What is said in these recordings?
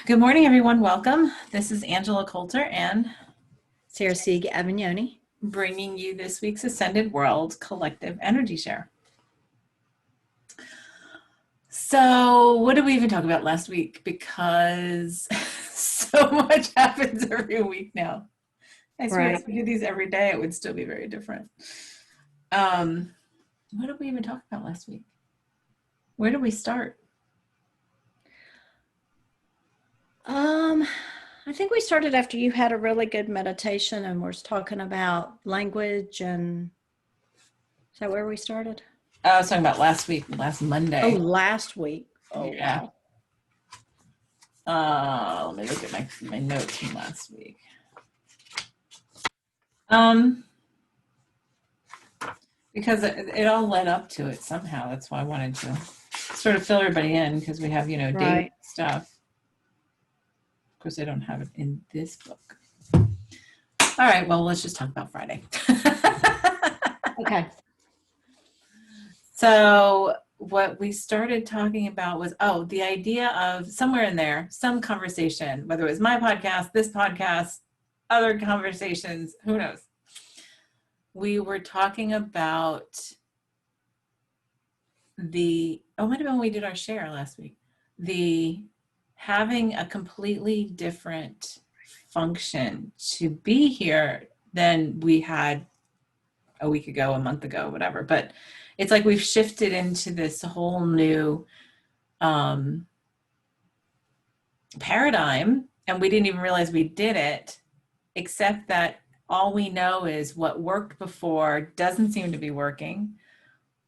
Good morning, everyone. Welcome. This is Angela Coulter and Sarah Sieg Avignoni. bringing you this week's Ascended World Collective Energy Share. So what did we even talk about last week? Because so much happens every week now. I swear if we did these every day, it would still be very different. What did we even talk about last week? Where did we start? I think we started after you had a really good meditation and we're talking about language, and is that where we started? I was talking about last week, last Monday. Oh, last week. Oh, yeah. Wow. Let me look at my notes from last week. Because it all led up to it somehow. That's why I wanted to sort of fill everybody in, because we have, date stuff. Of course, I don't have it in this book. All right, well, let's just talk about Friday. Okay. So what we started talking about was, the idea of somewhere in there, some conversation, whether it was my podcast, this podcast, other conversations, who knows? We were talking about it might have been when we did our share last week, the having a completely different function to be here than we had a week ago, a month ago, whatever. But it's like we've shifted into this whole new paradigm, and we didn't even realize we did it, except that all we know is what worked before doesn't seem to be working,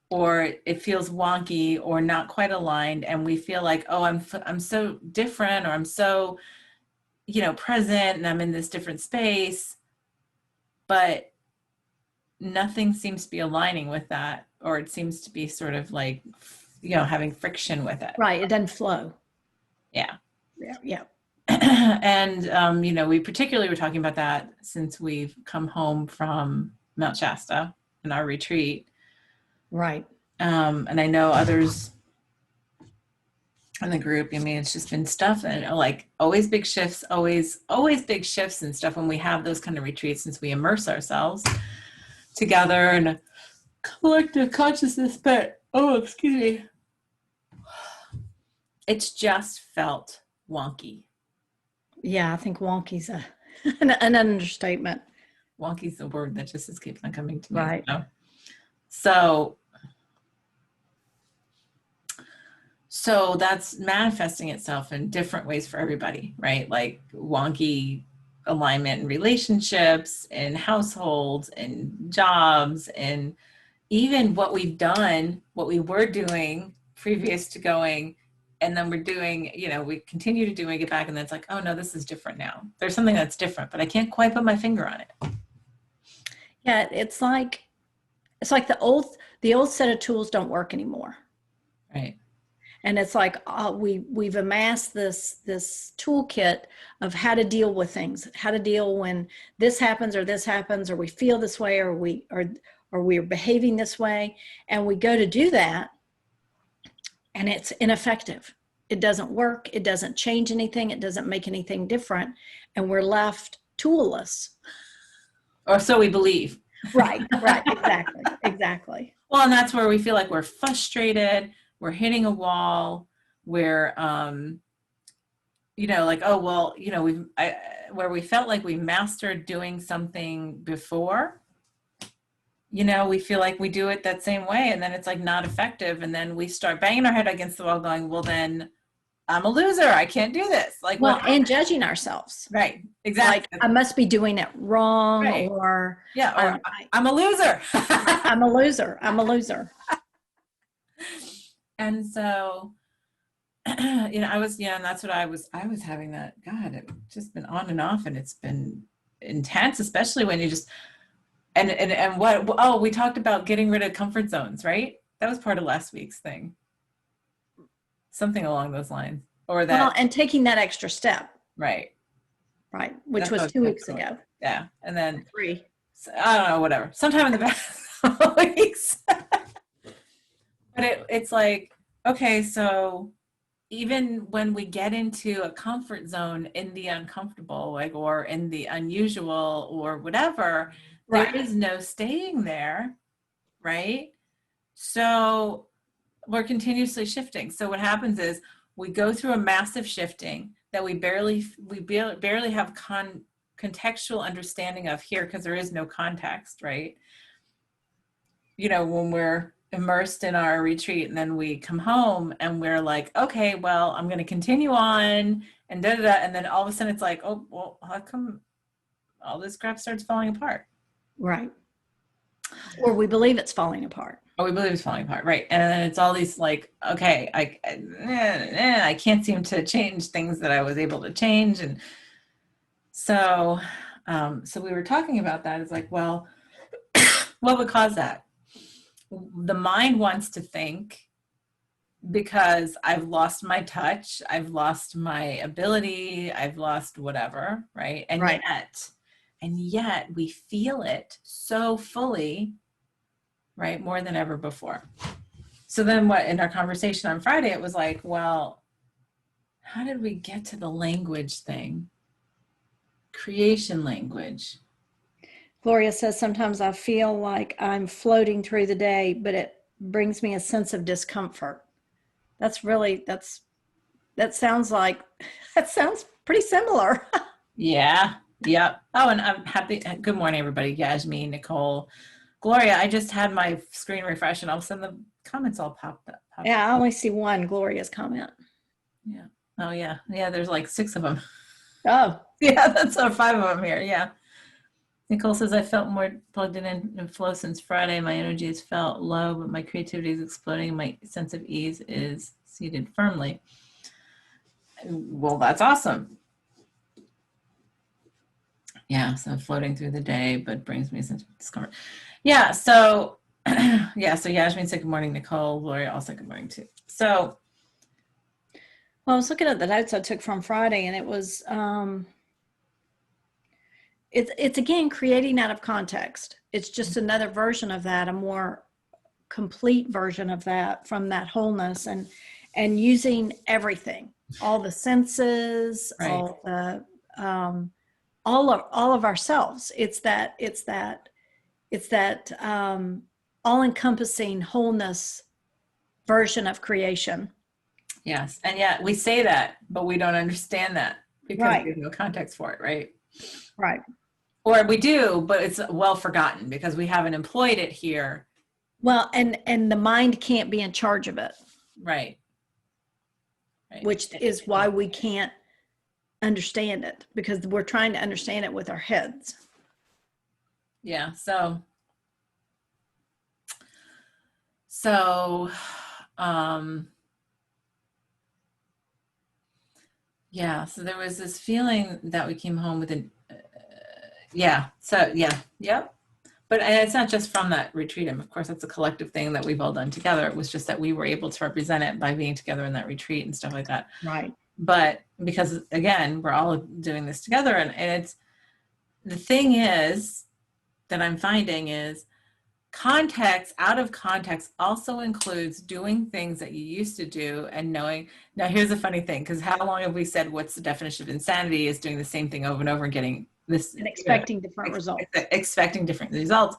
or it feels wonky or not quite aligned, and we feel like, I'm so different, or I'm so, present, and I'm in this different space, but nothing seems to be aligning with that, or it seems to be sort of like, having friction with it. Right. It doesn't flow. Yeah. Yeah. And, we particularly were talking about that since we've come home from Mount Shasta in our retreat. Right. And I know others in the group, it's just been stuff, and like always big shifts, always big shifts and stuff when we have those kind of retreats, since we immerse ourselves together in a collective consciousness. But, excuse me, it's just felt wonky. Yeah, I think wonky's an understatement. Wonky's the word that just keeps on coming to me. Right. So that's manifesting itself in different ways for everybody, right? Like wonky alignment in relationships, in households, in jobs, and even what we were doing previous to going, and then we're doing, we continue to do and get back, and then it's like, oh no, this is different now. There's something that's different, but I can't quite put my finger on it. Yeah, it's like the old set of tools don't work anymore. Right. And it's like we've amassed this toolkit of how to deal with things, how to deal when this happens, or we feel this way, or we're behaving this way, and we go to do that, and it's ineffective. It doesn't work. It doesn't change anything. It doesn't make anything different, and we're left toolless. Or so we believe. Right. Exactly. Well, and that's where we feel like we're frustrated. We're hitting a wall. We're, where we felt like we mastered doing something before, we feel like we do it that same way, and then it's like not effective. And then we start banging our head against the wall going, well, then I'm a loser. I can't do this. And judging ourselves. Right. Exactly. Like, I must be doing it wrong, right. or I'm a loser. I'm a loser. And so, and that's what I was having that, God, it's just been on and off, and it's been intense, especially when you just, we talked about getting rid of comfort zones, right? That was part of last week's thing. Something along those lines, or that. Well, and taking that extra step. Right. Which was 2 weeks ago. Yeah. And then 3. I don't know, whatever. Sometime in the past weeks. But it's like, okay, so even when we get into a comfort zone in the uncomfortable, like, or in the unusual or whatever, there Right. is no staying there, right? So we're continuously shifting. So what happens is we go through a massive shifting that we barely have contextual understanding of here, because there is no context, right? You know, when we're immersed in our retreat and then we come home and we're like, okay, well, I'm going to continue on and da da da. And then all of a sudden it's like, oh, well, how come all this crap starts falling apart? Right. Or we believe it's falling apart. Oh, we believe it's falling apart, right? And then it's all these like, okay, I can't seem to change things that I was able to change. And so, so we were talking about that. It's like, well, what would cause that? The mind wants to think, because I've lost my touch, I've lost my ability, I've lost whatever, right? Right. And yet we feel it so fully, right? More than ever before. So then what, in our conversation on Friday, it was like, well, how did we get to the language thing? Creation language. Gloria says, sometimes I feel like I'm floating through the day, but it brings me a sense of discomfort. That's really, that sounds like, that sounds pretty similar. Yeah. Yep. Oh, and I'm happy. Good morning, everybody. Yasmin, Nicole, Gloria. I just had my screen refresh and all of a sudden the comments all popped up. Yeah, I only see one, Gloria's comment. Yeah. Oh, yeah. Yeah. There's like 6 of them. Oh, Yeah. That's 5 of them here. Yeah. Nicole says, I felt more plugged in and flow since Friday. My energy has felt low, but my creativity is exploding and my sense of ease is seated firmly. Well, that's awesome. Yeah, so floating through the day, but brings me a sense of discomfort. Yeah, so yeah, so Yasmin said good morning, Nicole. Gloria also good morning too. So well, I was looking at the notes I took from Friday, and it was it's again creating out of context. It's just another version of that, a more complete version of that, from that wholeness, and using everything, all the senses, right. all of ourselves. It's that all encompassing wholeness version of creation. Yes. And yet we say that, but we don't understand that because Right. we have no context for it, right? Right. Or we do, but it's well forgotten because we haven't employed it here. Well, and the mind can't be in charge of it, Right. Right. which is why we can't understand it, because we're trying to understand it with our heads. Yeah. So yeah, so there was this feeling that we came home with an yeah, so yeah, yep. But it's not just from that retreat. Of course, that's a collective thing that we've all done together. It was just that we were able to represent it by being together in that retreat and stuff like that. Right. But because again, we're all doing this together, and it's the thing is that I'm finding is context, out of context, also includes doing things that you used to do and knowing. Now here's a funny thing, because how long have we said what's the definition of insanity is doing the same thing over and over and getting this And expecting different results. expecting different results.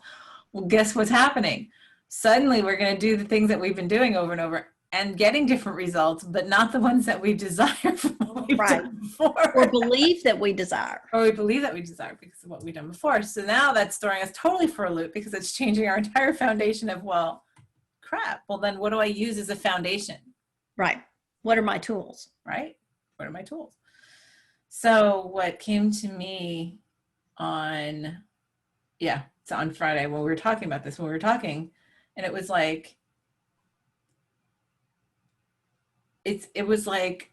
Well, guess what's happening? Suddenly we're going to do the things that we've been doing over and over and getting different results, but not the ones that we desire from what we've Right. done before. Or believe that we desire. Or we believe that we desire because of what we've done before. So now that's throwing us totally for a loop because it's changing our entire foundation of, well, crap. Well, then what do I use as a foundation? Right. What are my tools? Right? What are my tools? So what came to me on, so on Friday when we were talking about this, and it was like, it was like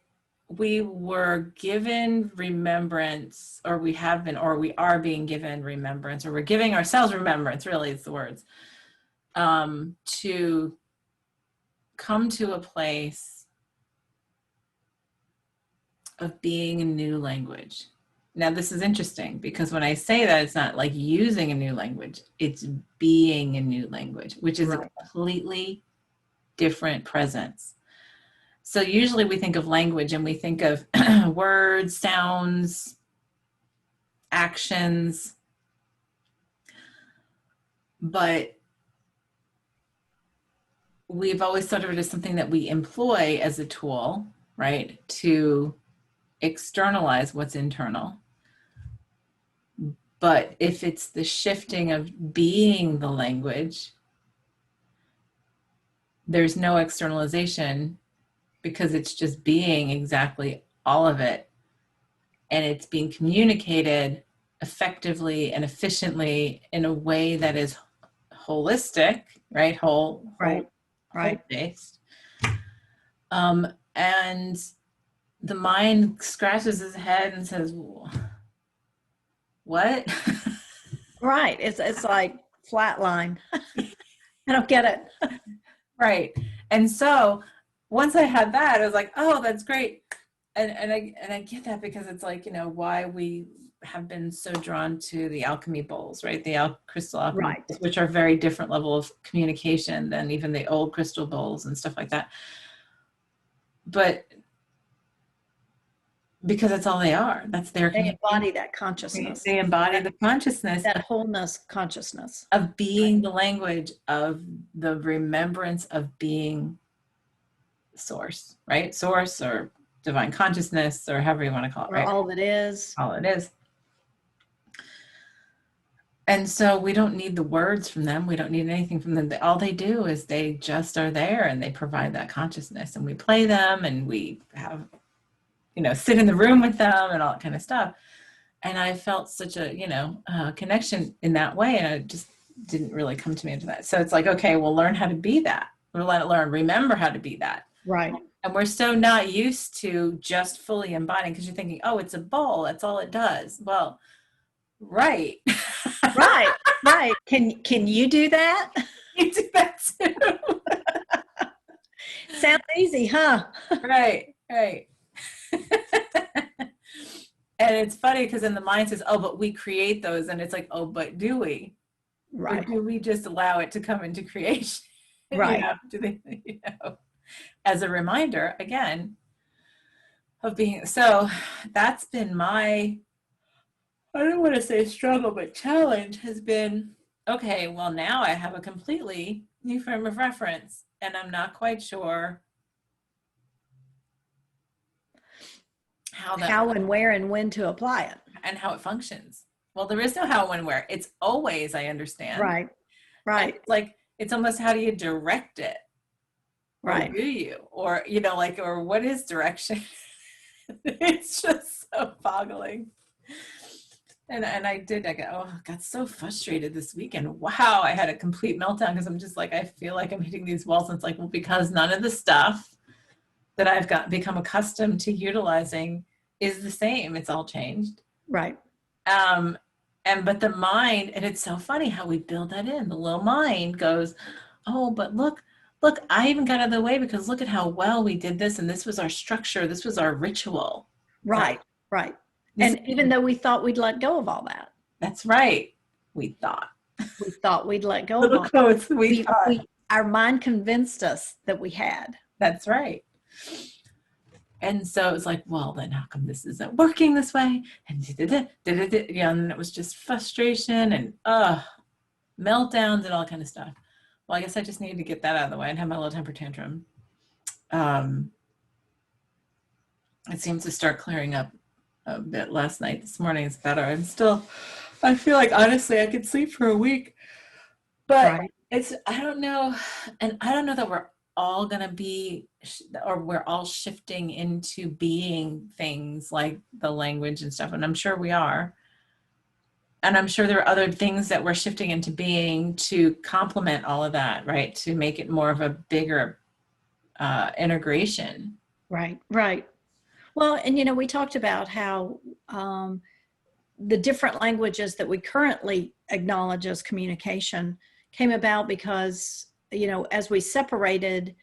we were given remembrance, or we have been, or we are being given remembrance, or we're giving ourselves remembrance, really is the words, to come to a place of being a new language. Now, this is interesting because when I say that, it's not like using a new language, it's being a new language, which is a completely different presence. So usually we think of language and we think of words, sounds, actions, but we've always thought of it as something that we employ as a tool, right, to externalize what's internal. But if it's the shifting of being the language, there's no externalization because it's just being exactly all of it. And it's being communicated effectively and efficiently in a way that is holistic, right? Right. Whole based. And the mind scratches his head and says, what? Right. It's like flatline. I don't get it. Right. And so once I had that, I was like, oh, that's great. And I get that because it's like, you know, why we have been so drawn to the alchemy bowls, right? The crystal alchemy Right. bowls, which are very different level of communication than even the old crystal bowls and stuff like that. But because that's all they are. That's their They communication. embody that consciousness, They embody the consciousness that wholeness consciousness. of being the language of the remembrance of being source, right? Source or divine consciousness or however you want to call it, Or right? all that is. All it is. And so we don't need the words from them. We don't need anything from them. All they do is they just are there and they provide that consciousness, and we play them and we have, you know, sit in the room with them and all that kind of stuff. And I felt such a, you know, connection in that way. And it just didn't really come to me into that. So it's like, okay, we'll learn how to be that. We'll remember how to be that. Right. And we're so not used to just fully embodying because you're thinking, oh, it's a bowl. That's all it does. Well, right. Right. Right. Can you do that? You do that too. Sounds easy, huh? Right. Right. And it's funny because then the mind says, oh, but we create those. And it's like, oh, but do we? Right. Or do we just allow it to come into creation? Right. You know, do they, you know, as a reminder, again, of being, so that's been my, I don't want to say struggle, but challenge has been, okay, well, now I have a completely new frame of reference and I'm not quite sure How and where and when to apply it. and how it functions. Well, there is no how, when, where. It's always, I understand. Right. Right. It's like, it's almost how do you direct it? Right. Or do you? Or, you know, like, or what is direction? It's just so boggling. And I got so frustrated this weekend. Wow, I had a complete meltdown because I'm just like, I feel like I'm hitting these walls. And it's like, well, because none of the stuff that I've become accustomed to utilizing is the same. It's all changed. Right. But the mind, and it's so funny how we build that in. The little mind goes, oh, but look, I even got out of the way because look at how well we did this. And this was our structure. This was our ritual. Right. Right. And even though we thought we'd let go of all that. That's right. We thought we'd let go little of quotes. our mind convinced us that we had. That's right. And so it was like, well, then how come this isn't working this way? And yeah, and it was just frustration and meltdowns and all kind of stuff. Well, I guess I just needed to get that out of the way and have my little temper tantrum. It seems to start clearing up a bit last night. This morning it's better. I feel like honestly I could sleep for a week, but I don't know. And I don't know that we're all going to be, or we're all shifting into being things like the language and stuff. And I'm sure we are. And I'm sure there are other things that we're shifting into being to complement all of that, right? To make it more of a bigger integration. Right. Right. Well, and you know, we talked about how the different languages that we currently acknowledge as communication came about because, you know, as we separated,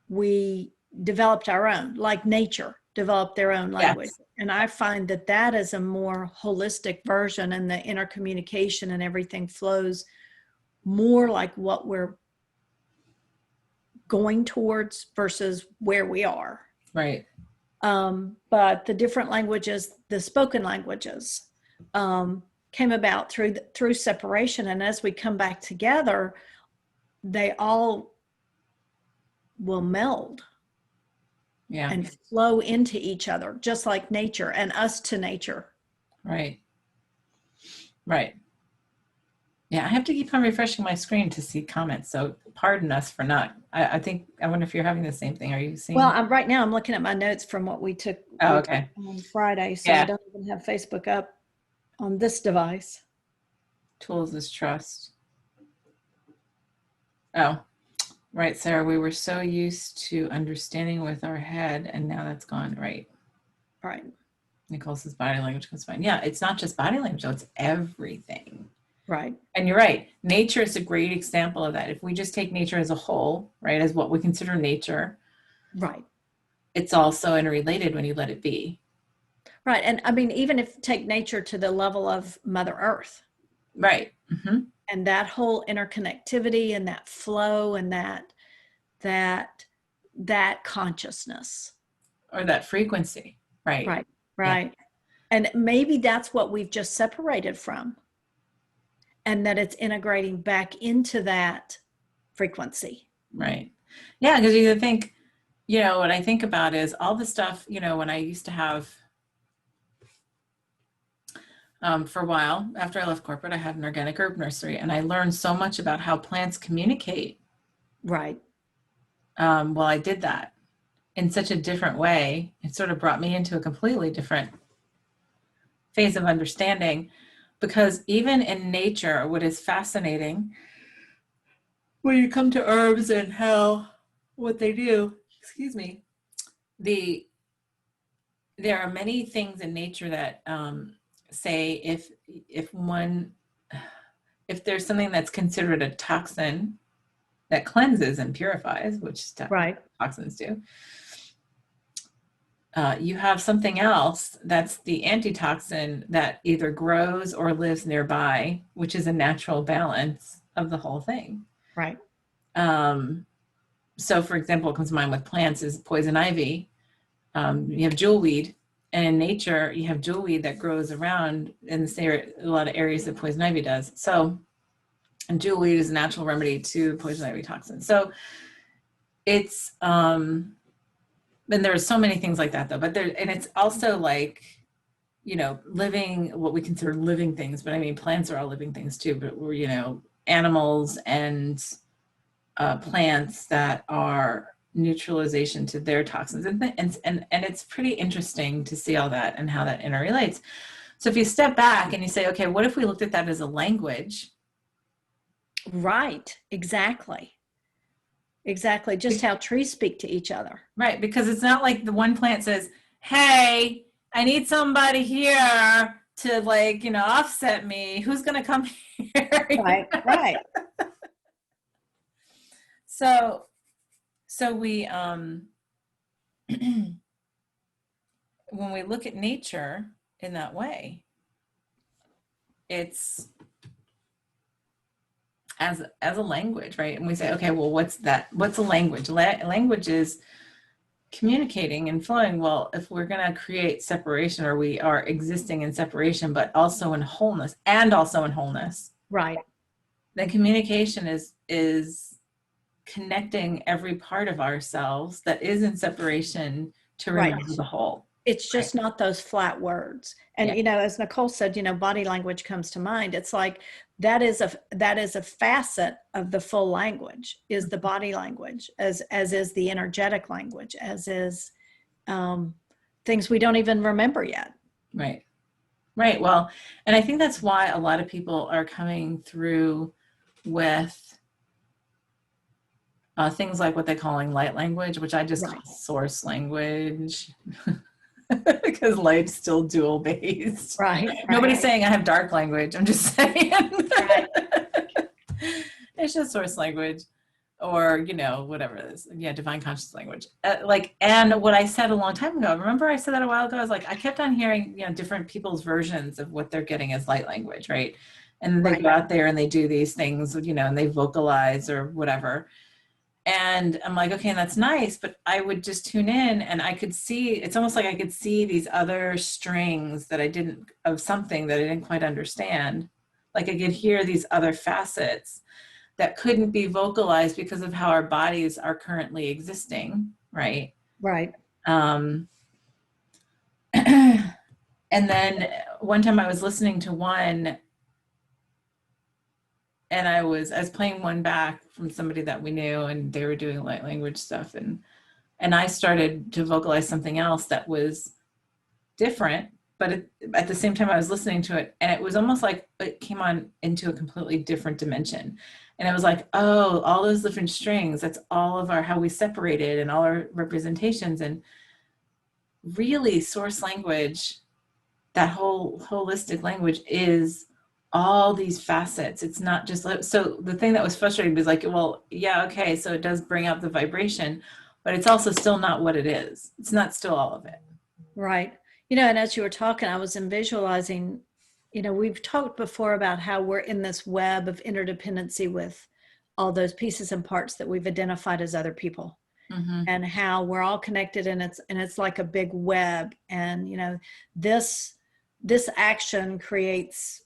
we developed our own, like nature developed their own language. Yes. And I find that that is a more holistic version, and the intercommunication and everything flows more like what we're going towards versus where we are. Right. But the different languages, the spoken languages, came about through separation. And as we come back together, they all will meld and flow into each other, just like nature and us to nature. Right. Right. Yeah, I have to keep on refreshing my screen to see comments. So pardon us for not. I wonder if you're having the same thing. Are you seeing? Well, right now I'm looking at my notes from what we took, okay. On Friday. So I don't even have Facebook up on this device. Tools is trust. Oh, right, Sarah. We were so used to understanding with our head, and now that's gone. Right. Right. Nicole says body language comes fine. Yeah, it's not just body language, though, it's everything. Right. And you're right. Nature is a great example of that. If we just take nature as a whole, right, as what we consider nature, right, it's also interrelated when you let it be. Right. And I mean, even if take nature to the level of Mother Earth. Right. Mm-hmm. And that whole interconnectivity and that flow and that consciousness. Or that frequency. Right. Right. Right. Yeah. And maybe that's what we've just separated from. And that it's integrating back into that frequency. Right. Yeah, because you think, what I think about is all the stuff, when I used to have, for a while, after I left corporate, I had an organic herb nursery, and I learned so much about how plants communicate. Right. While I did that in such a different way, it sort of brought me into a completely different phase of understanding. Because even in nature, what is fascinating when you come to herbs and what they do, there are many things in nature that say if there's something that's considered a toxin that cleanses and purifies, which toxins do, you have something else that's the antitoxin that either grows or lives nearby, which is a natural balance of the whole thing. Right. So, for example, what comes to mind with plants is poison ivy. You have jewelweed, and in nature, you have jewelweed that grows around in a lot of areas that poison ivy does. So, and jewelweed is a natural remedy to poison ivy toxin. So, it's and there's so many things like that, though. But it's also like, living, what we consider living things. But I mean, plants are all living things too. But we're, animals and plants that are neutralization to their toxins, and it's pretty interesting to see all that and how that interrelates. So if you step back and you say, okay, what if we looked at that as a language? Right. Exactly. Just how trees speak to each other. Right. Because it's not like the one plant says, hey, I need somebody here to offset me. Who's going to come here? Right. So we, when we look at nature in that way, it's as a language, right? And we say, okay, well, what's that? What's a language? Language is communicating and flowing. Well, if we're going to create separation, or we are existing in separation, but also in wholeness, right? Then communication is connecting every part of ourselves that is in separation to remember the whole. It's just not those flat words. And, as Nicole said, body language comes to mind. It's like that is a facet of the full language, is the body language, as is the energetic language, as is things we don't even remember yet. Right. Well, and I think that's why a lot of people are coming through with things like what they're calling light language, which I just call source language. Because light's still dual based. Right. Nobody's saying I have dark language. I'm just saying. Right. It's just source language, or whatever it is. Yeah, divine conscious language. And what I said a long time ago. Remember, I said that a while ago. I was like, I kept on hearing different people's versions of what they're getting as light language, right? And they go out there and they do these things, and they vocalize or whatever. And I'm like, okay, that's nice, but I would just tune in and I could see, it's almost like I could see these other strings that I didn't, of something that I didn't quite understand. Like I could hear these other facets that couldn't be vocalized because of how our bodies are currently existing, right? Right. Um, and then one time I was listening to one and I was playing one back from somebody that we knew and they were doing light language stuff and I started to vocalize something else that was different, but at the same time I was listening to it and it was almost like it came on into a completely different dimension. And it was like, oh, all those different strings, that's all of our how we separated and all our representations. And really source language, that whole holistic language is all these facets. It's not just so the thing that was frustrating was like, well, yeah, okay, so it does bring out the vibration, but it's also still not what it is. It's not still all of it. Right. You know, and as you were talking, I was visualizing, you know, we've talked before about how we're in this web of interdependency with all those pieces and parts that we've identified as other people. Mm-hmm. And how we're all connected, and it's like a big web. And you know, this action creates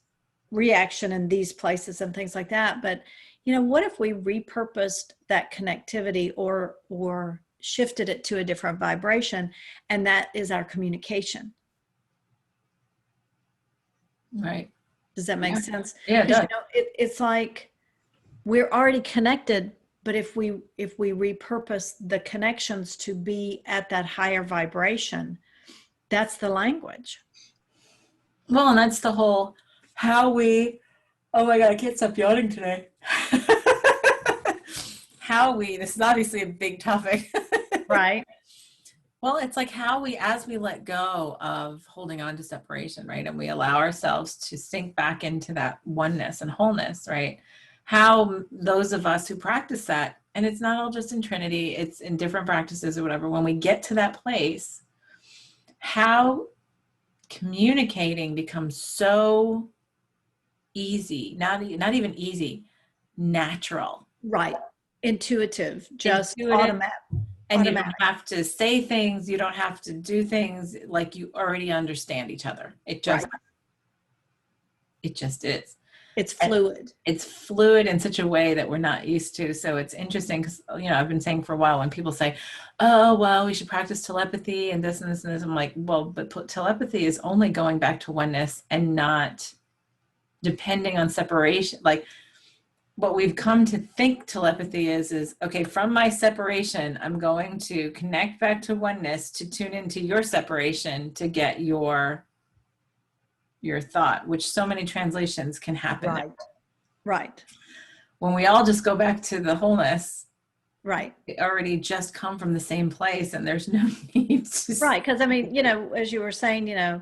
reaction in these places and things like that. But you know, what if we repurposed that connectivity or shifted it to a different vibration, and that is our communication? Right. Does that make Yeah. sense? Yeah, it Because does. you know, it's like we're already connected, but if we repurpose the connections to be at that higher vibration, that's the language. Well, and that's the whole how we, oh my God, I can't stop yawning today. How we, this is obviously a big topic. Right. Well, it's like how we, as we let go of holding on to separation, right? And we allow ourselves to sink back into that oneness and wholeness, right? How those of us who practice that, and it's not all just in Trinity, it's in different practices or whatever, when we get to that place, how communicating becomes so easy, not even easy, natural, Right. Intuitive, just intuitive, and you don't automatic. have to say things, you don't have to do things, like you already understand each other. Right. It just is. It's And fluid. it's fluid in such a way that we're not used to. So it's interesting because, you know, I've been saying for a while when people say, oh, well, we should practice telepathy and this and this and this. I'm like, well, but telepathy is only going back to oneness and not depending on separation. Like what we've come to think telepathy is okay, from my separation, I'm going to connect back to oneness to tune into your separation to get your thought, which so many translations can happen there. Right. Right. When we all just go back to the wholeness, Right. we already just come from the same place and there's no need to. Right. Because I mean, you know, as you were saying, you know,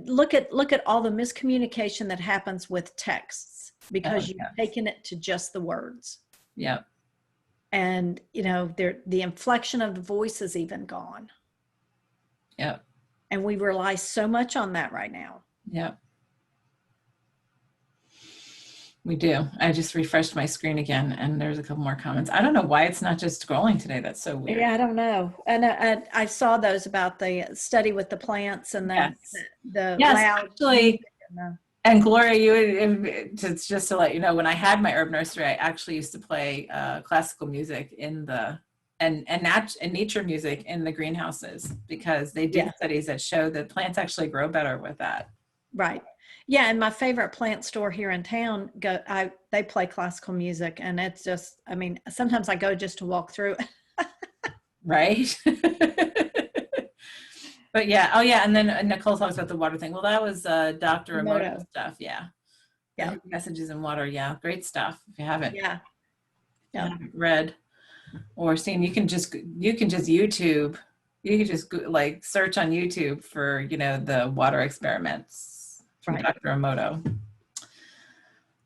look at all the miscommunication that happens with texts Oh, because you've yes. taken it to just the words. Yep. And you know, the inflection of the voice is even gone. Yep. And we rely so much on that right now. Yep. We do. I just refreshed my screen again and there's a couple more comments. I don't know why it's not just scrolling today. That's so weird. Yeah, I don't know. And I saw those about the study with the plants and Yes. the Yes, loud actually. music and And Gloria, it's just to let you know, when I had my herb nursery, I actually used to play classical music in the and nature music in the greenhouses because they did Yeah. studies that show that plants actually grow better with that. Right. Yeah, and my favorite plant store here in town, they play classical music, and it's just, I mean, sometimes I go just to walk through it. Right? But yeah, oh yeah, and then Nicole talks about the water thing. Well, that was Dr. Emoto Emoto. stuff, yeah. Yeah. Messages in water, yeah, great stuff. If you haven't, Yeah. you Yeah. haven't read or seen, you can just YouTube. You can just like search on YouTube for, you know, the water experiments from Right. Dr. Emoto.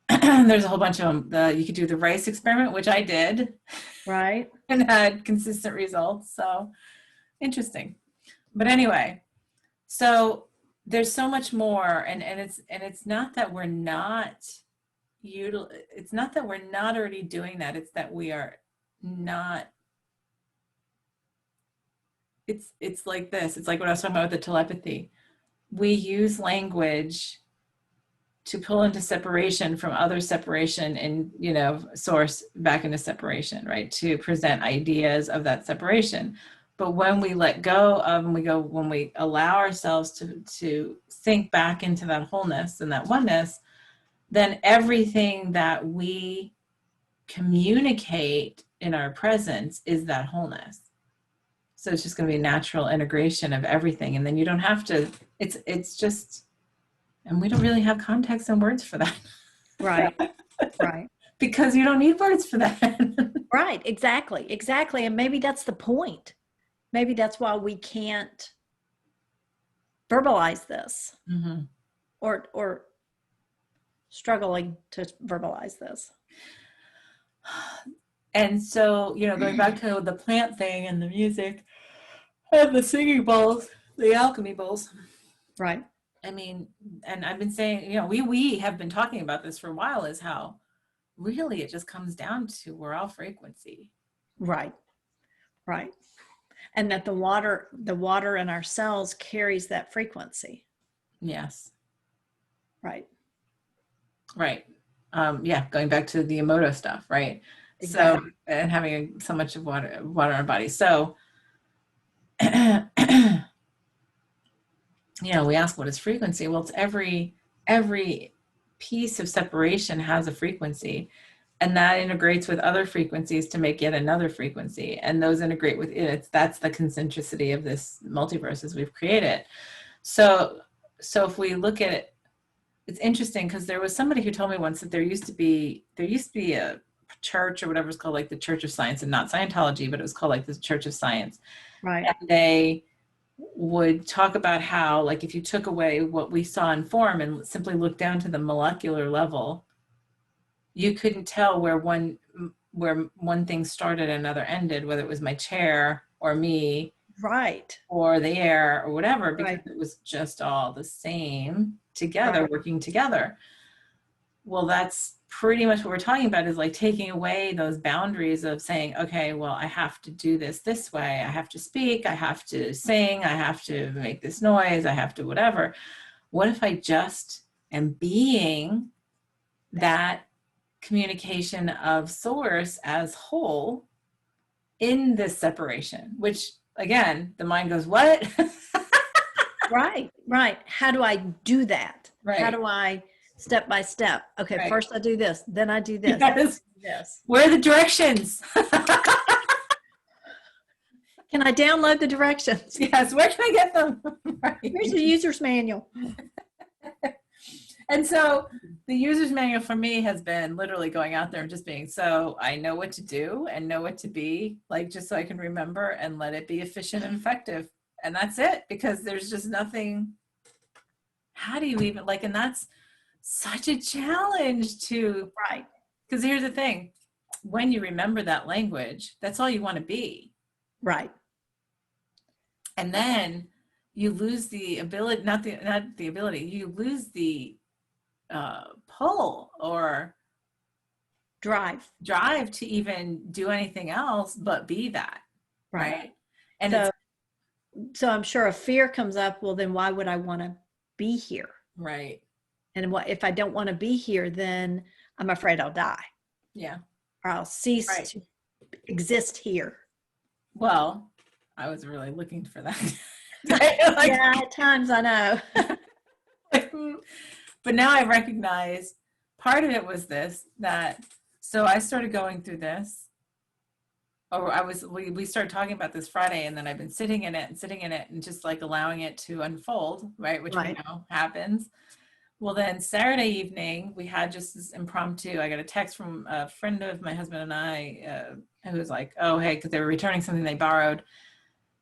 There's a whole bunch of them. You could do the rice experiment, which I did, Right. and had consistent results. So interesting. But anyway, so there's so much more, and it's not that we're not it's not that we're not already doing that. It's that we are not, it's like this. It's like what I was talking about with the telepathy. We use language to pull into separation from other separation and, you know, source back into separation, right? To present ideas of that separation. But when we let go of, and when we allow ourselves to sink back into that wholeness and that oneness, then everything that we communicate in our presence is that wholeness. So it's just going to be a natural integration of everything. And then you don't have to, it's just, and we don't really have context and words for that. Right. Right. Because you don't need words for that. Right. Exactly. Exactly. And maybe that's the point. Maybe that's why we can't verbalize this, Mm-hmm. or struggling to verbalize this. And so, you know, going back to the plant thing and the music and the singing bowls, the alchemy bowls. Right. I mean, and I've been saying, you know, we have been talking about this for a while, is how really it just comes down to we're all frequency. Right. Right. And that the water in our cells carries that frequency. Yes. Right. Right. Yeah, going back to the emoto stuff, right? Exactly. So, and having so much of water in our body. So, you know, we ask what is frequency? Well, it's every piece of separation has a frequency, and that integrates with other frequencies to make yet another frequency, and those integrate with it. That's the concentricity of this multiverse as we've created. So if we look at it, it's interesting because there was somebody who told me once that there used to be a church or whatever it's called, like the Church of Science, and not Scientology, but it was called like the Church of Science. Right. And they would talk about how, like, if you took away what we saw in form and simply looked down to the molecular level, you couldn't tell where one thing started and another ended, whether it was my chair or me Right. or the air or whatever, because Right. it was just all the same together, Right. working together. Well, that's pretty much what we're talking about, is like taking away those boundaries of saying, okay, well, I have to do this way. I have to speak. I have to sing. I have to make this noise. I have to whatever. What if I just am being that communication of source as whole in this separation? Which, again, the mind goes, what? Right. Right. How do I do that? Right. How do I step by step? Okay. Right. First I do this, then I do this. Yes. Yes. Where are the directions? Can I download the directions? Yes. Where can I get them? Right. Here's the user's manual. And so the user's manual for me has been literally going out there and just being, so I know what to do and know what to be, like, just so I can remember and let it be efficient and effective. And that's it, because there's just nothing. How do you even, like, and that's such a challenge to, Right. because here's the thing, when you remember that language, that's all you want to be. Right. And then you lose the ability, not the ability, you lose the pull or drive to even do anything else but be that. Right. And so I'm sure a fear comes up. Well, then why would I want to be here? Right. And what if I don't want to be here? Then I'm afraid I'll die. Yeah. Or I'll cease to exist here. Well, I was really looking for that. Like, yeah, at times I know. But now I recognize part of it was so I started going through this, or we started talking about this Friday, and then I've been sitting in it and just like allowing it to unfold, right? Which we know happens. Well, then Saturday evening, we had just this impromptu, I got a text from a friend of my husband and I, who was like, oh, hey, because they were returning something they borrowed.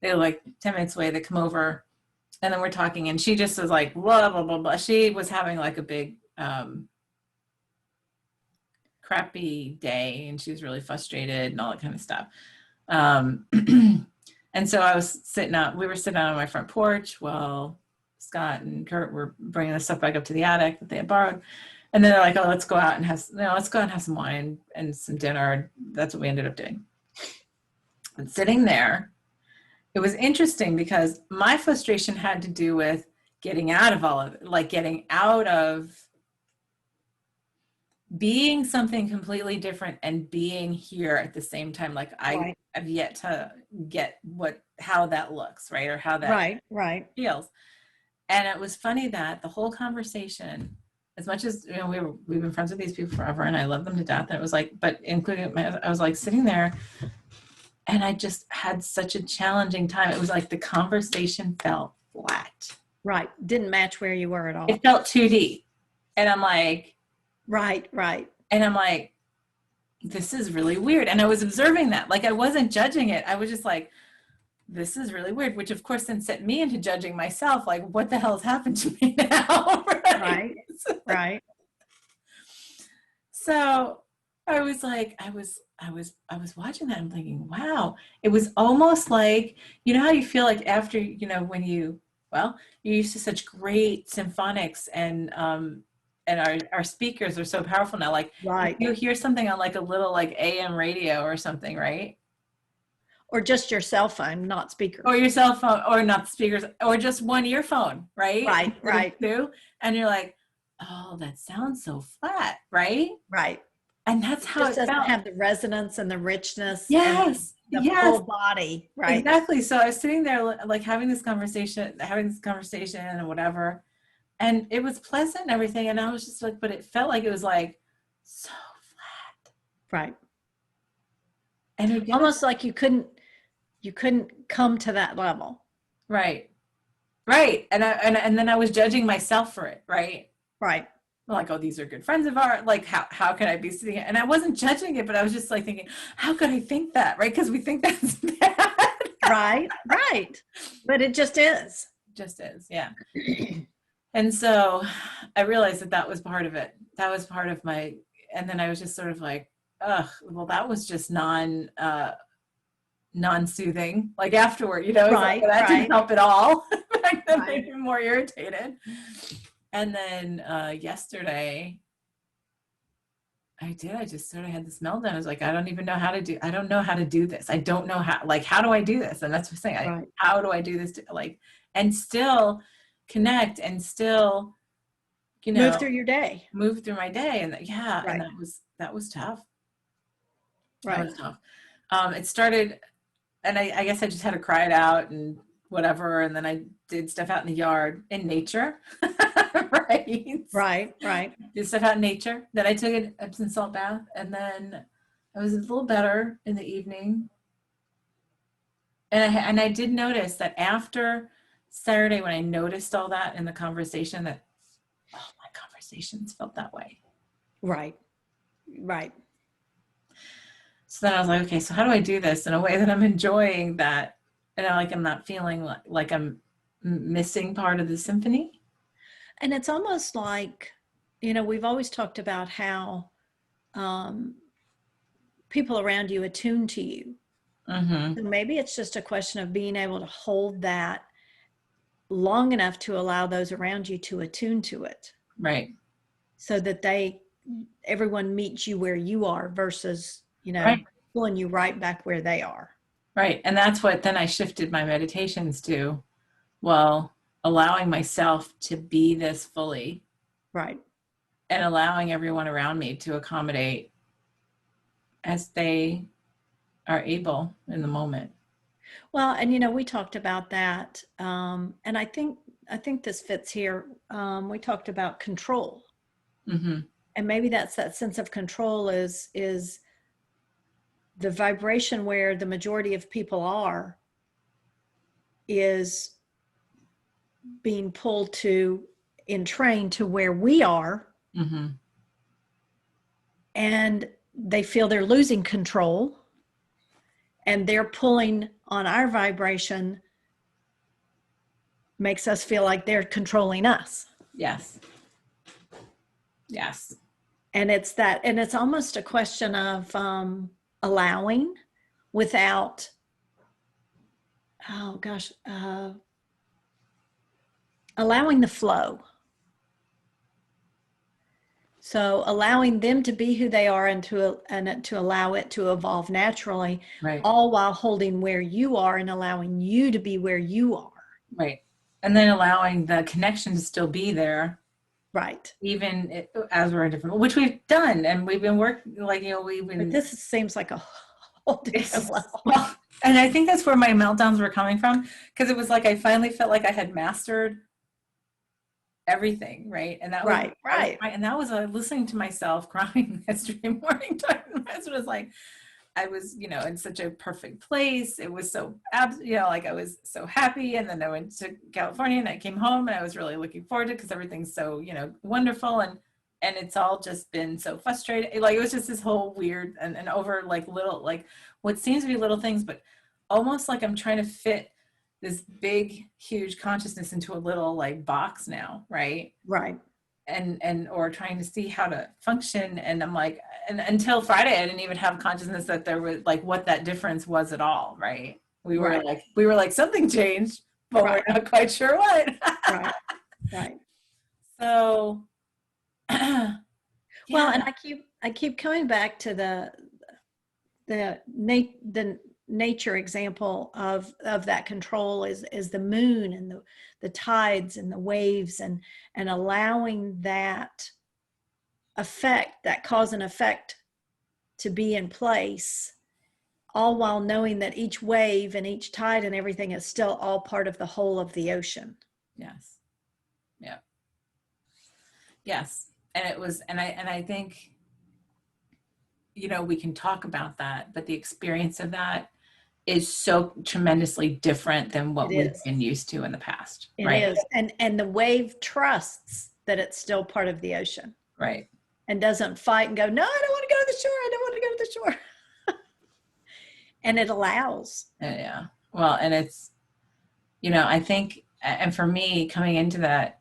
They were like 10 minutes away, they come over, and then we're talking, and she just was like, blah, blah, blah, blah. She was having like a big crappy day, and she was really frustrated and all that kind of stuff. And so we were sitting out on my front porch while Scott and Kurt were bringing the stuff back up to the attic that they had borrowed. And then they're like, oh, let's go out and have some wine and some dinner. That's what we ended up doing. But sitting there, it was interesting because my frustration had to do with getting out of all of it, like getting out of being something completely different and being here at the same time. Like Right. I've yet to get how that looks, right? Or how that Right. Right. feels. And it was funny that the whole conversation, as much as, you know, we've been friends with these people forever and I love them to death. And it was like, but including I was like sitting there and I just had such a challenging time. It was like the conversation felt flat. Right. Didn't match where you were at all. It felt 2D. And I'm like, Right. Right. and I'm like, this is really weird. And I was observing that. Like I wasn't judging it. I was just like, this is really weird, which of course then set me into judging myself. Like, what the hell's happened to me now? Right. Right. So I was like, I was watching that. I'm thinking, wow, it was almost like, you know how you feel like after, you know, when you're used to such great symphonics and our speakers are so powerful now. Like Right. you hear something on like a little like AM radio or something, right? Or just your cell phone, not speakers. Or your cell phone, or not speakers, or just one earphone, right? Right. Instead of Right. two. And you're like, oh, that sounds so flat, right? Right. And that's how Just it doesn't felt. have the resonance and the richness and Yes, the yes, full body. Right. exactly. So I was sitting there like having this conversation and whatever. And it was pleasant and everything. And I was just like, but it felt like it was like so flat. Right. And it Almost like you couldn't come to that level. right. Right. And then I was judging myself for it, right? Right. Like, oh, these are good friends of ours. Like, how can I be sitting here? And I wasn't judging it, but I was just like thinking, how could I think that? Right. Because we think that's bad. Right. Right. But it just is. Just is. Yeah. And so I realized that was part of it. That was part of and then I was just sort of like, ugh, well, that was just non-soothing. Like afterward, you know, Right. like, that didn't Right. help at all. That Right. made me more irritated. And then yesterday, I just sort of had this meltdown. I was like, I don't know how to do this. I don't know how do I do this? And that's what I'm saying. Right. How do I do this? And still connect and still, Move through your day. move through my day. And Right. and that was tough. That Right. was tough. It started, and I guess I just had to cry it out and whatever. And then I did stuff out in the yard in nature. Right. Right. Right. Did stuff out in nature. Then I took an Epsom salt bath, and then I was a little better in the evening. And I did notice that after Saturday, when I noticed all that in the conversation, that my conversations felt that way. Right. Right. So then I was like, okay, so how do I do this in a way that I'm enjoying that, and I'm not feeling like I'm missing part of the symphony? And it's almost like, we've always talked about how people around you attune to you. Mm-hmm. So maybe it's just a question of being able to hold that long enough to allow those around you to attune to it. Right. So that everyone meets you where you are versus, Right. pulling you right back where they are. Right. And that's what then I shifted my meditations to, allowing myself to be this fully. Right. And allowing everyone around me to accommodate as they are able in the moment. Well, and we talked about that. And I think this fits here. We talked about control. Mm-hmm. And maybe that's that sense of control is the vibration where the majority of people are is being pulled in train to where we are. Mm-hmm. And they feel they're losing control and they're pulling on our vibration, makes us feel like they're controlling us. Yes. Yes. And it's almost a question of allowing without, allowing the flow. So allowing them to be who they are and to allow it to evolve naturally, Right. all while holding where you are and allowing you to be where you are. Right. And then allowing the connection to still be there, Right. even as we're in different, which we've done, and we've been working, like, we've But been, this seems like a whole different level. well, and I think that's where my meltdowns were coming from, because it was like I finally felt like I had mastered everything, right? And that was, Right, I was, right, and that was listening to myself crying yesterday morning. My husband was like, I was, in such a perfect place. It was so, like I was so happy. And then I went to California and I came home and I was really looking forward to it because everything's so, wonderful. And it's all just been so frustrating. Like it was just this whole weird and over like little, like what seems to be little things, but almost like I'm trying to fit this big, huge consciousness into a little like box now. Right. right, And or trying to see how to function, and I'm like, and until Friday I didn't even have consciousness that there was like what that difference was at all, right? right, We were like something changed, but right, we're not quite sure what. right, right. So Well, yeah. and I keep coming back to the nature example of that control is the moon and the tides and the waves and allowing that effect, that cause and effect, to be in place, all while knowing that each wave and each tide and everything is still all part of the whole of the ocean. Yes. Yeah. Yes. And it was, and I think, we can talk about that, but the experience of that is so tremendously different than It what we've is. been used to in the past, It right? is. And the wave trusts that it's still part of the ocean Right. and doesn't fight and go, no, I don't want to go to the shore. I don't want to go to the shore. And it allows. Yeah. Well, and it's, I think, and for me coming into that,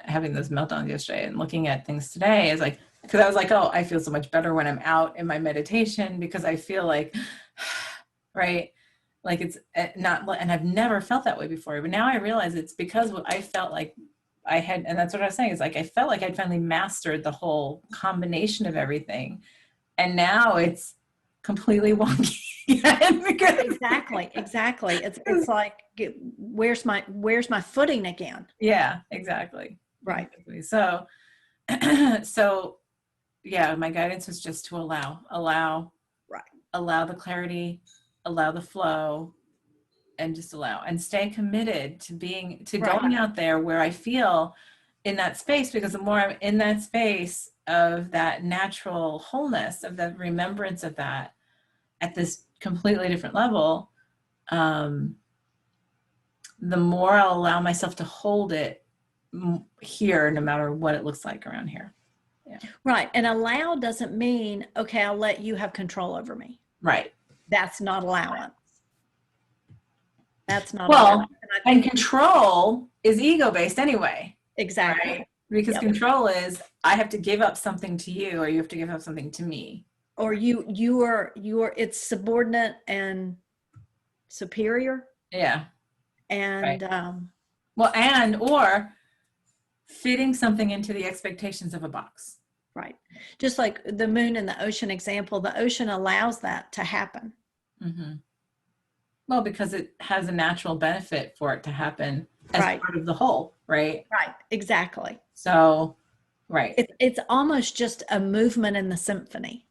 having those meltdowns yesterday and looking at things today is like, because I was like, oh, I feel so much better when I'm out in my meditation because I feel like, right, like it's not, and I've never felt that way before, but now I realize it's because I felt like I had, and that's what I was saying, is like I felt like I'd finally mastered the whole combination of everything, and now it's completely wonky. Exactly. It's like, where's my footing again? Yeah, exactly. Right. Exactly. So, so yeah, my guidance was just to Right. allow the clarity, allow the flow, and just allow, and stay committed to Right. going out there where I feel in that space, because the more I'm in that space of that natural wholeness, of the remembrance of that at this completely different level, the more I'll allow myself to hold it here, no matter what it looks like around here. Yeah. Right. And allow doesn't mean, okay, I'll let you have control over me. Right. That's not allowance. That's not Well, allowance. And I and think control is ego based anyway, exactly. right? Because Yep. control is I have to give up something to you, or you have to give up something to me. Or you are it's subordinate and superior. Yeah. Right. And Well, or fitting something into the expectations of a box. right. Just like the moon and the ocean example, the ocean allows that to happen. Mm-hmm. Well, because it has a natural benefit for it to happen as Right. part of the whole, right? Right. Exactly. So, right. It's almost just a movement in the symphony.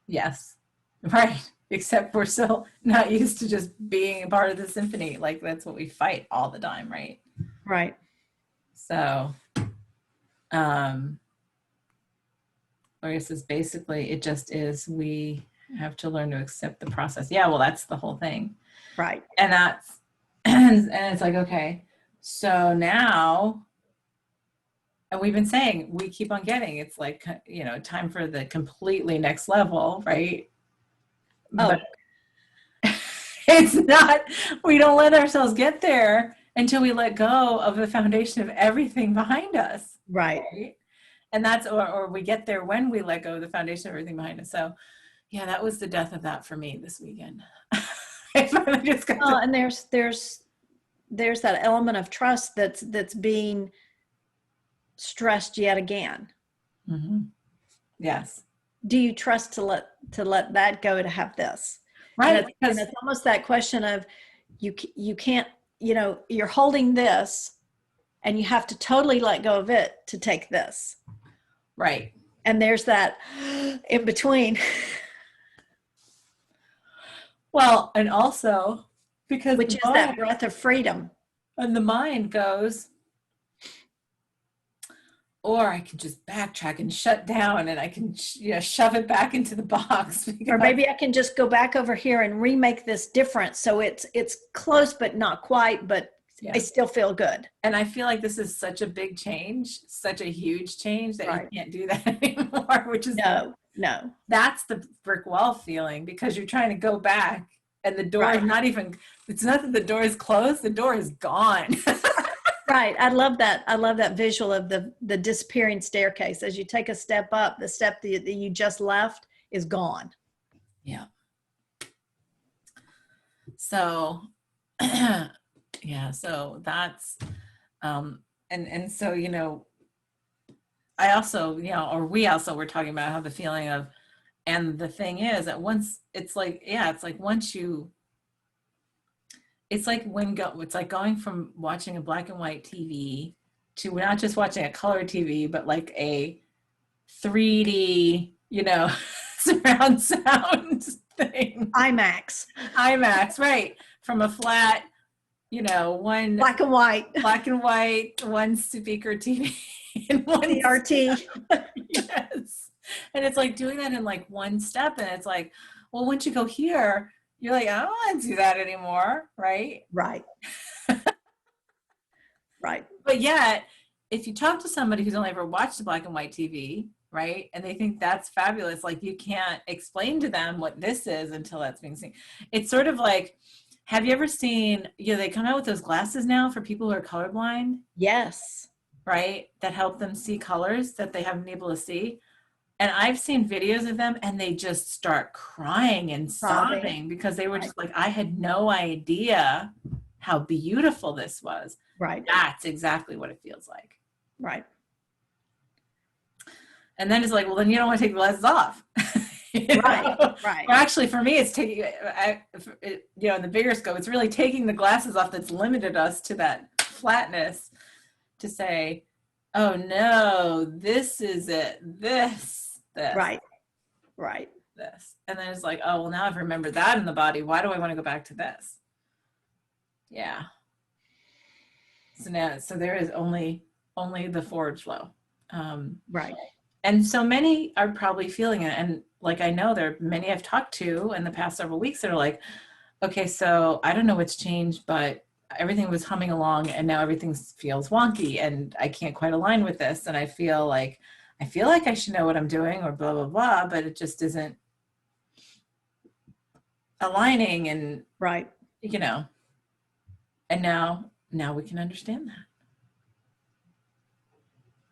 Yes. Right. Except we're still not used to just being a part of the symphony. Like that's what we fight all the time, right? Right. So, I guess it's basically, it just is, we have to learn to accept the process. Yeah, well, that's the whole thing. Right. And that's, and it's like, okay, so now, and we've been saying, we keep on getting, it's like, time for the completely next level, right? Oh, But it's not, we don't let ourselves get there until we let go of the foundation of everything behind us. right. Right? And that's, or we get there when we let go of the foundation of everything behind us. So yeah, that was the death of that for me this weekend. I finally just got Well, and there's that element of trust that's being stressed yet again. Mm-hmm. Yes. Do you trust to let that go to have this? Right. And Because, it's almost that question of you can't, you're holding this and you have to totally let go of it to take this. right. And there's that in between. Well, and also because Which is that breath of freedom. the mind goes, or I can just backtrack and shut down and I can shove it back into the box. Or maybe I can just go back over here and remake this different so it's close but not quite, but Yeah. I still feel good. And I feel like this is such a big change, such a huge change that Right. you can't do that anymore, which is no. That's the brick wall feeling, because you're trying to go back and the door is not even, it's not that the door is closed, the door is gone. Right. I love that. I love that visual of the disappearing staircase. As you take a step up, the step that you just left is gone. Yeah. So, yeah, so that's, and so, I also, or we also were talking about how the feeling of, and the thing is that once it's like, yeah, it's like once you, it's like it's like going from watching a black and white TV to not just watching a color TV, but like a 3D, surround sound thing. IMAX. IMAX, right. From a flat, one Black and white, one speaker TV and one CRT. Yes. And it's like doing that in like one step. And it's like, well, once you go here, you're like, I don't want to do that anymore. Right. Right. Right. But yet, if you talk to somebody who's only ever watched a black and white TV, right, and they think that's fabulous, like you can't explain to them what this is until that's being seen. It's sort of like, have you ever seen, they come out with those glasses now for people who are colorblind? Yes. Right? That help them see colors that they haven't been able to see. And I've seen videos of them and they just start crying and sobbing because they were just like, I had no idea how beautiful this was. Right. That's exactly what it feels like. Right. And then it's like, well, then you don't want to take the glasses off. Right. Well, actually, for me, it's taking, in the bigger scope, it's really taking the glasses off that's limited us to that flatness to say, oh no, this is it. This. Right. This. And then it's like, oh, well, now I've remembered that in the body. Why do I want to go back to this? Yeah. So there is only the forward flow. Right. And so many are probably feeling it. And like, I know there are many I've talked to in the past several weeks that are like, okay, so I don't know what's changed, but everything was humming along and now everything feels wonky and I can't quite align with this. And I feel like I should know what I'm doing or blah, blah, blah, but it just isn't aligning. And, Right. and now we can understand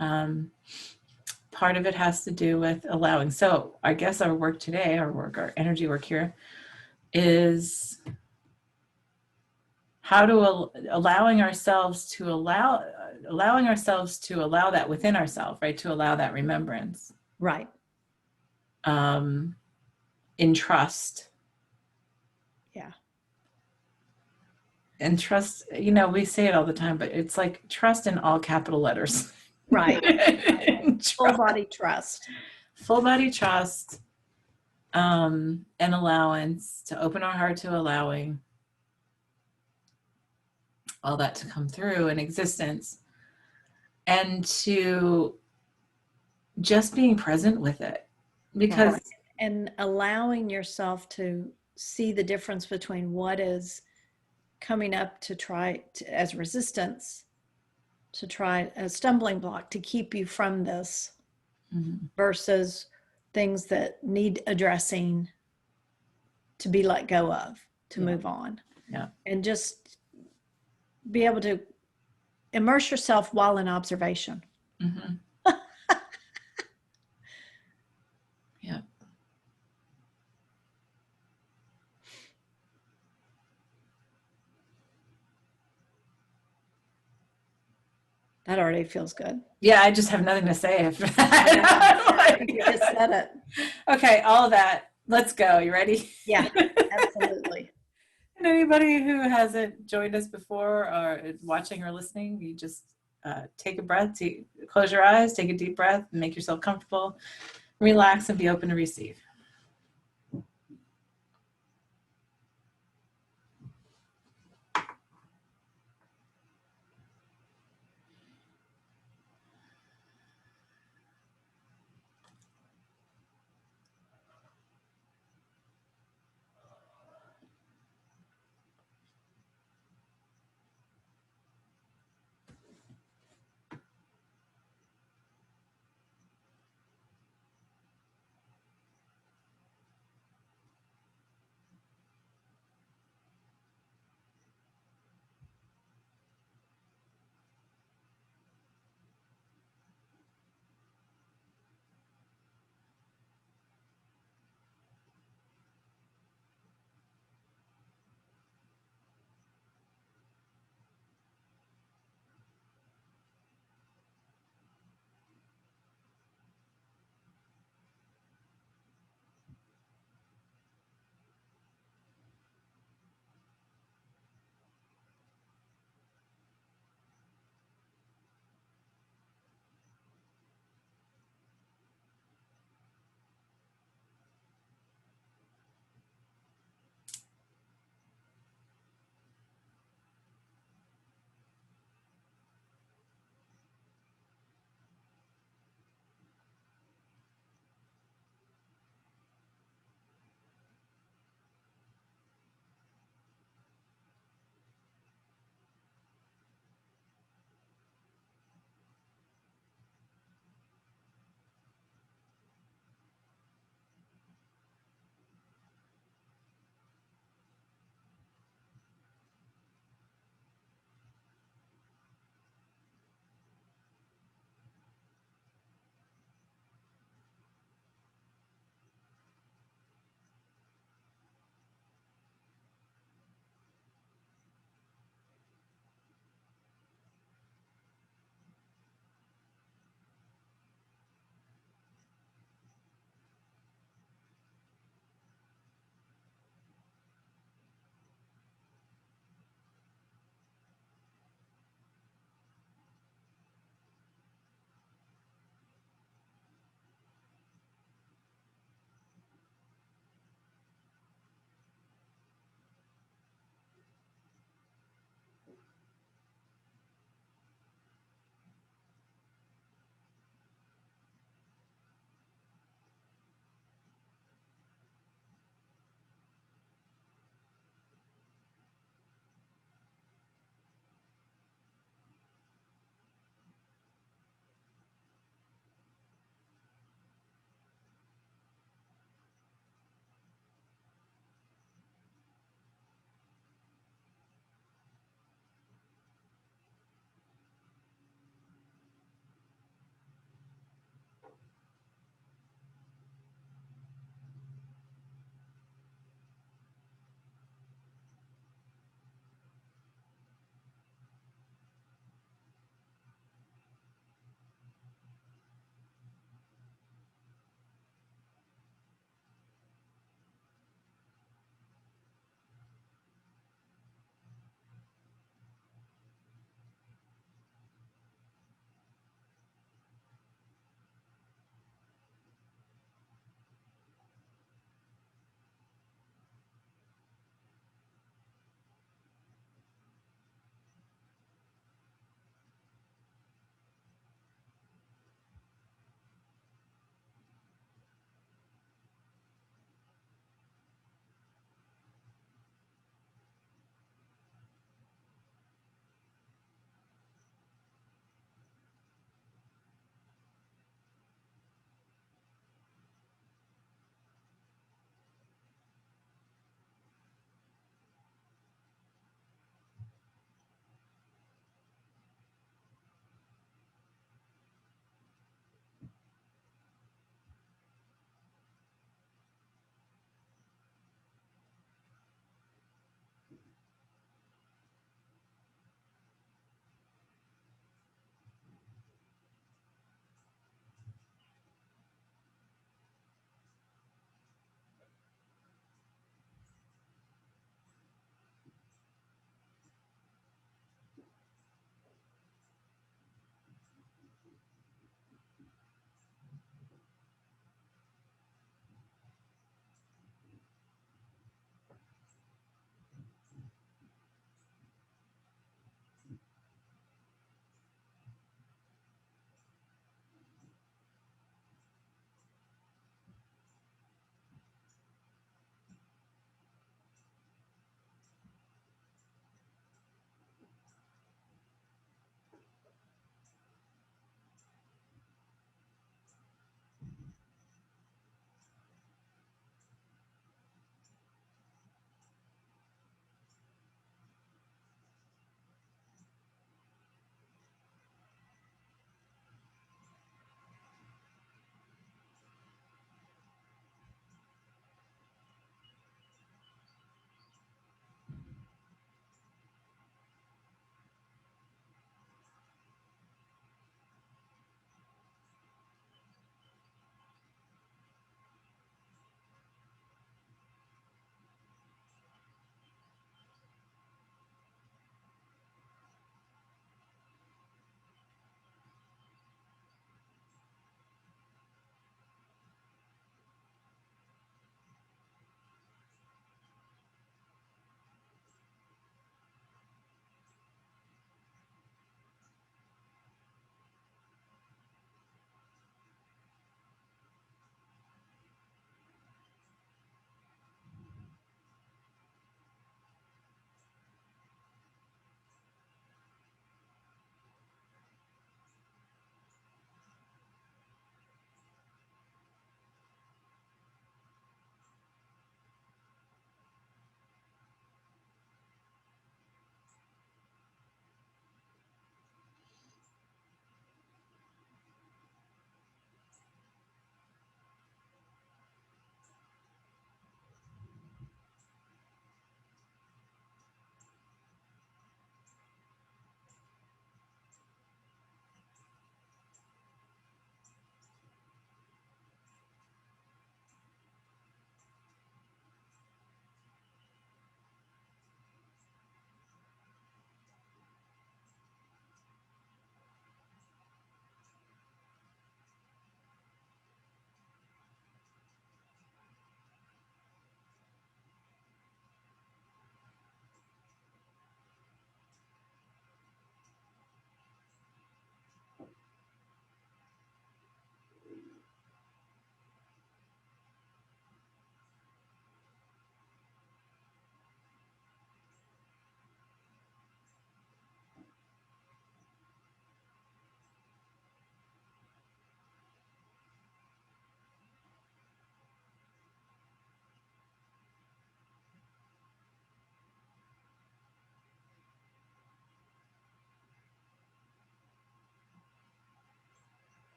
that. Part of it has to do with allowing. So I guess our work today, our energy work here is how to allowing ourselves to allow that within ourselves, right? To allow that remembrance. Right. In trust. Yeah. And trust, we say it all the time, but it's like trust in all capital letters. Right. Full body trust. Full body trust, and allowance, to open our heart to allowing all that to come through in existence, and to just being present with it. Because right. And allowing yourself to see the difference between what is coming up to try as resistance, to try a stumbling block to keep you from this, versus things that need addressing, to be let go of, to move on. Yeah. And just be able to immerse yourself while in observation. Mm-hmm. Yeah. That already feels good. Yeah, I just have nothing to say after I know. I that. think you just said it. Okay, all of that. Let's go. You ready? Yeah, absolutely. And anybody who hasn't joined us before or is watching or listening, you just take a breath, close your eyes, take a deep breath, and make yourself comfortable, relax, and be open to receive.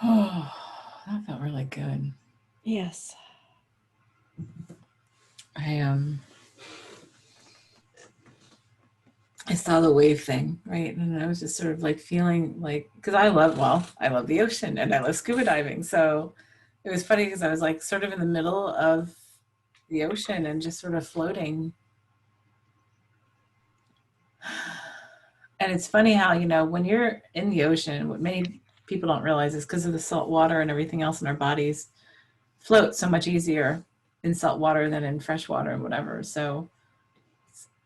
Oh, that felt really good. Yes. I I saw the wave thing, right? And I was just sort of like feeling like, because I love the ocean and I love scuba diving. So it was funny because I was like sort of in the middle of the ocean and just sort of floating. And it's funny how, when you're in the ocean, what many people don't realize is because of the salt water and everything else in our bodies float so much easier in salt water than in fresh water and whatever. So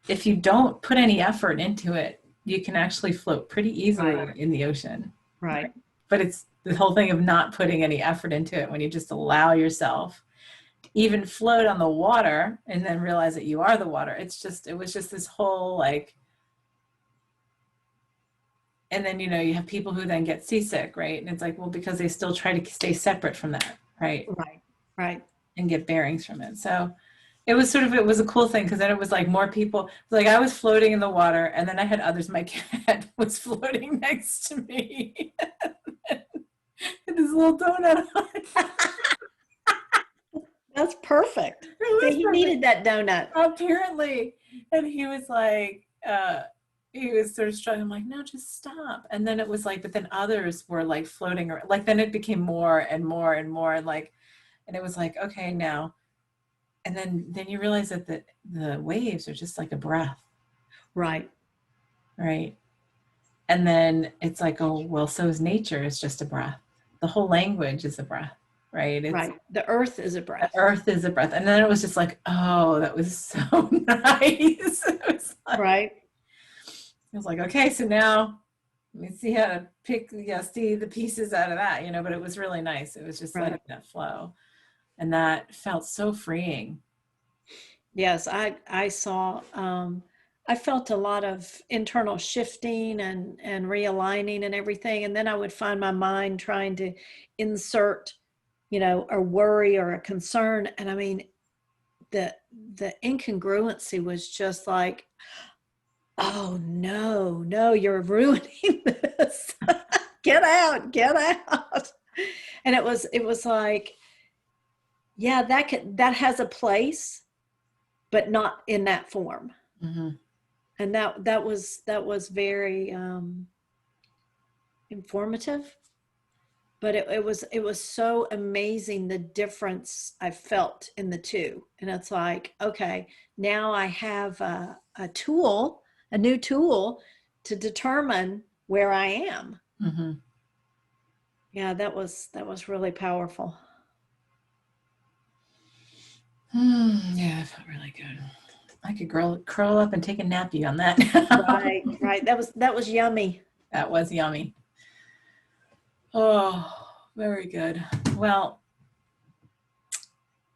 if you don't put any effort into it, you can actually float pretty easily in the ocean. Right. But it's the whole thing of not putting any effort into it when you just allow yourself to even float on the water and then realize that you are the water. It was just this whole like, and then, you have people who then get seasick, right? And it's like, well, because they still try to stay separate from that, right? Right. Right. And get bearings from it. So it was a cool thing because then it was like more people, like I was floating in the water and then I had others, my cat was floating next to me. This little donut. That's perfect. It was See, he perfect. needed that donut. Apparently. And he was like, he was sort of struggling. I'm like, no, just stop. And then it was like, but then others were like floating around. Like then it became more and more and more. And like, and it was like, okay, now. And then you realize that the waves are just like a breath, Right. right? And then it's like, oh, well, so is nature is just a breath. The whole language is a breath, right? It's Right. The earth is a the breath. earth is a breath. And then it was just like, oh, that was so nice. Right. It was like, okay, so now let me see how to pick, see the pieces out of that, but it was really nice. It was just letting Right. that flow. And that felt so freeing. Yes. I saw I felt a lot of internal shifting and realigning and everything. And then I would find my mind trying to insert, a worry or a concern. And I mean, the incongruency was just like, oh no, no, you're ruining this. Get out, get out. And it was like, yeah, that has a place, but not in that form. Mm-hmm. And that was very informative, but it was so amazing the difference I felt in the two. And it's like, okay, now I have a tool, a new tool to determine where I am. Mm-hmm. Yeah, that was really powerful. Yeah, I felt really good. I could curl up and take a nappy on that. Right, right. That was yummy. That was yummy. Oh, very good. Well,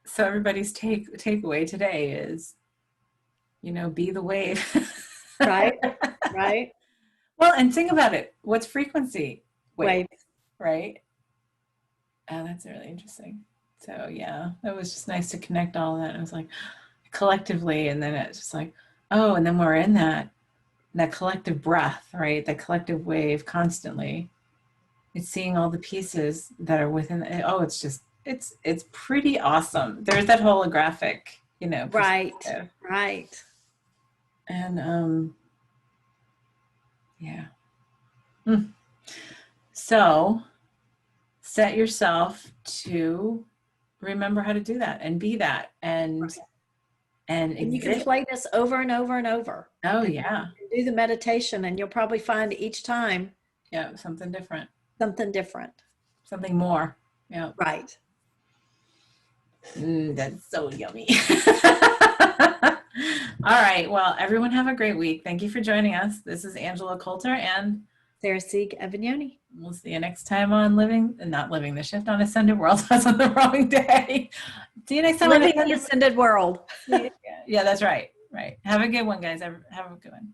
so everybody's takeaway today is, be the wave. Right, right. Well, and think about it. What's frequency? Wave, Wave. right? Oh, that's really interesting. So yeah, that was just nice to connect all of that. It was like collectively, and then it's just like, oh, and then we're in that collective breath, right? That collective wave constantly. It's seeing all the pieces that are within. Oh, it's just it's pretty awesome. There's that holographic, Right, perspective. right. And yeah. So set yourself to remember how to do that and be that and And you can exist. play this over and over and over. Oh And yeah. do the meditation, and you'll probably find each time Yeah, something different, something different. something more. Yeah. Right. That's so yummy. All right. Well, everyone have a great week. Thank you for joining us. This is Angela Coulter, and Sarah Sieg Evignoni. we'll see you next time on Not Living the Shift on Ascended World. That's on the wrong day. See you next time. Living the Ascended World. Yeah, that's right. Right. Have a good one, guys. Have a good one.